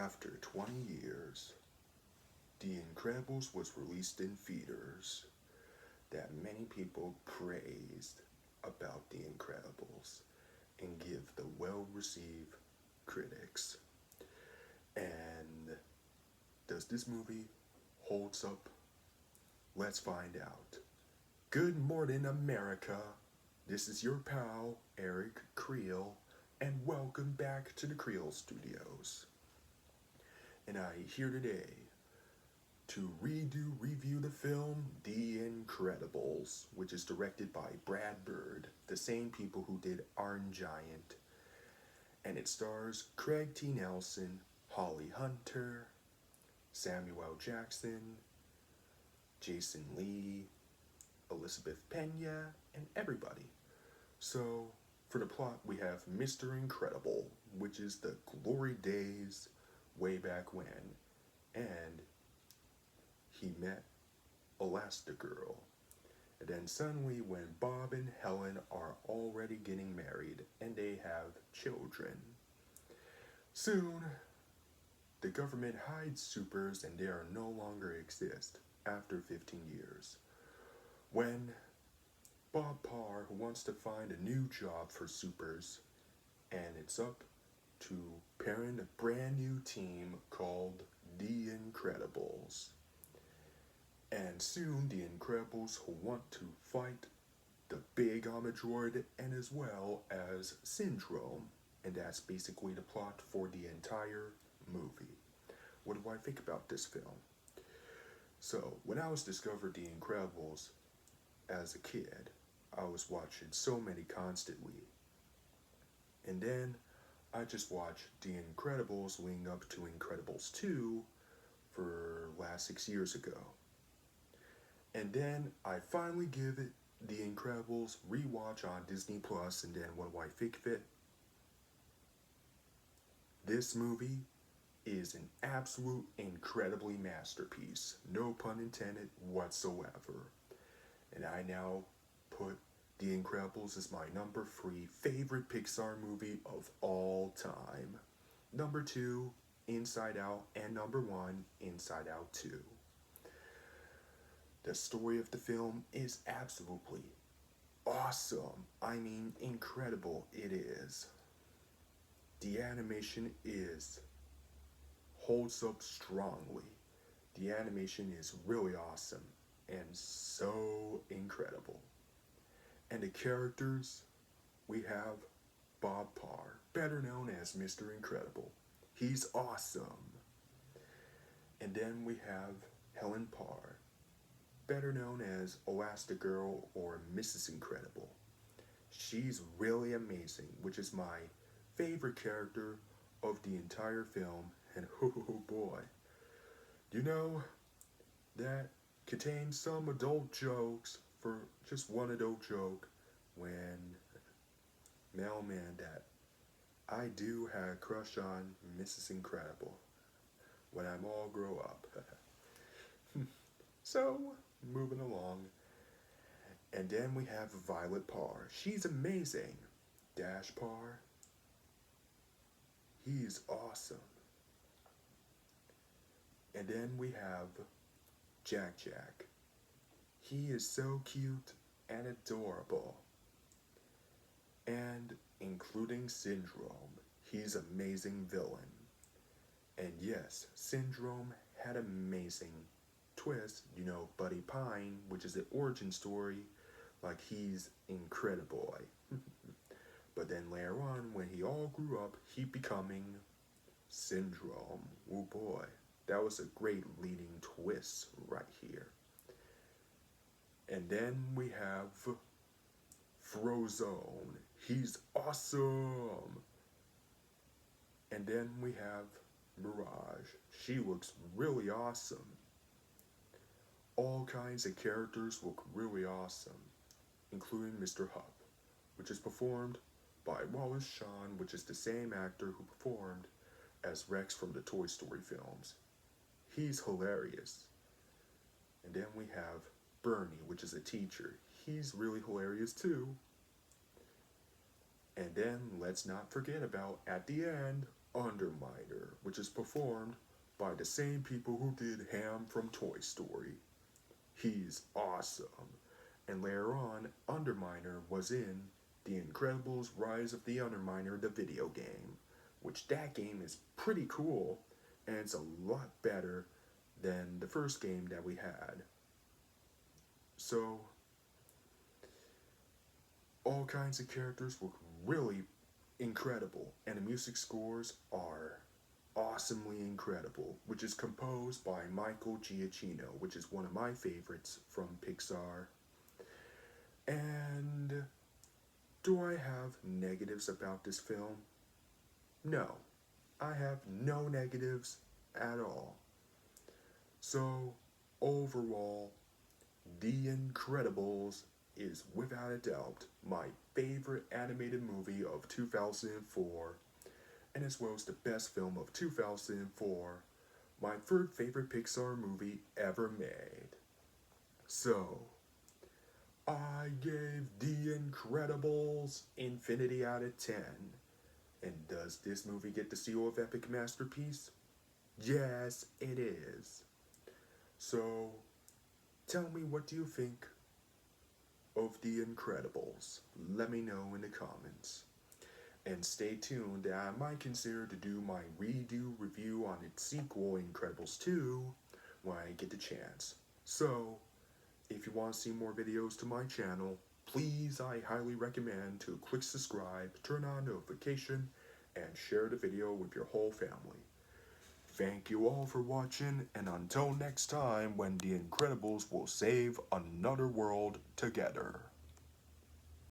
After 20 years, The Incredibles was released in theaters that many people praised about The Incredibles and give the well-received critics. And does this movie holds up? Let's find out. Good morning, America. This is your pal, Eric Creel, and welcome back to the Creel Studios. And I'm here today to review the film The Incredibles, which is directed by Brad Bird, the same people who did Iron Giant. And it stars Craig T. Nelson, Holly Hunter, Samuel L. Jackson, Jason Lee, Elizabeth Pena, and everybody. So, for the plot, we have Mr. Incredible, which is the glory days way back when, and he met Elastigirl. And then suddenly, when Bob and Helen are already getting married and they have children, soon the government hides supers and they are no longer exist after 15 years. When Bob Parr wants to find a new job for supers, and it's up to parent a brand new team called The Incredibles. And soon the Incredibles want to fight the big Omidroid and as well as Syndrome. And that's basically the plot for the entire movie. What do I think about this film? So, when I was discovered The Incredibles as a kid, I was watching so many constantly. And then I just watched The Incredibles leading up to Incredibles 2 for last 6 years ago. And then I finally give it The Incredibles rewatch on Disney Plus, and then what do I think of it? This movie is an absolute incredibly masterpiece, no pun intended whatsoever. And I now put The Incredibles as my number 3 favorite Pixar movie of all time. Number 2, Inside Out, and number 1, Inside Out 2. The story of the film is absolutely awesome. I mean, incredible it is. The animation holds up strongly. The animation is really awesome and so incredible. And the characters, we have Bob Parr, better known as Mr. Incredible. He's awesome. And then we have Helen Parr, better known as Elastigirl or Mrs. Incredible. She's really amazing, which is my favorite character of the entire film, and oh boy, you know, that contains some adult jokes for just one adult joke when mailman that I do have a crush on Mrs. Incredible when I'm all grow up. So, moving along. And then we have Violet Parr. She's amazing. Dash Parr. He's awesome. And then we have Jack Jack. He is so cute and adorable. And including Syndrome, he's an amazing villain. And yes, Syndrome had an amazing twist, you know, Buddy Pine, which is an origin story, like he's incredible. But then later on, when he all grew up, he becoming Syndrome. Oh boy, that was a great leading twist right here. And then we have Frozone. He's awesome. And then we have Mirage. She looks really awesome. All kinds of characters look really awesome, including Mr. Hupp, which is performed by Wallace Shawn, which is the same actor who performed as Rex from the Toy Story films. He's hilarious. And then we have Bernie, which is a teacher. He's really hilarious too. And then let's not forget about, at the end, Underminer, which which is performed by the same people who did Ham from Toy Story. He's awesome. And later on, Underminer was in The Incredibles Rise of the Underminer, the video game, which that game is pretty cool, and it's a lot better than the first game that we had. So, all kinds of characters look really incredible, and the music scores are awesomely incredible, which is composed by Michael Giacchino, which is one of my favorites from Pixar. And do I have negatives about this film? No, I have no negatives at all. So, overall, The Incredibles is without a doubt my favorite animated movie of 2004, and as well as the best film of 2004, my third favorite Pixar movie ever made. So, I gave The Incredibles infinity out of 10. And does this movie get the seal of epic masterpiece? Yes, it is. So, tell me, what do you think of The Incredibles? Let me know in the comments. And stay tuned, I might consider to do my redo review on its sequel, Incredibles 2, when I get the chance. So, if you want to see more videos to my channel, please, I highly recommend to click subscribe, turn on notification, and share the video with your whole family. Thank you all for watching, and until next time when The Incredibles will save another world together.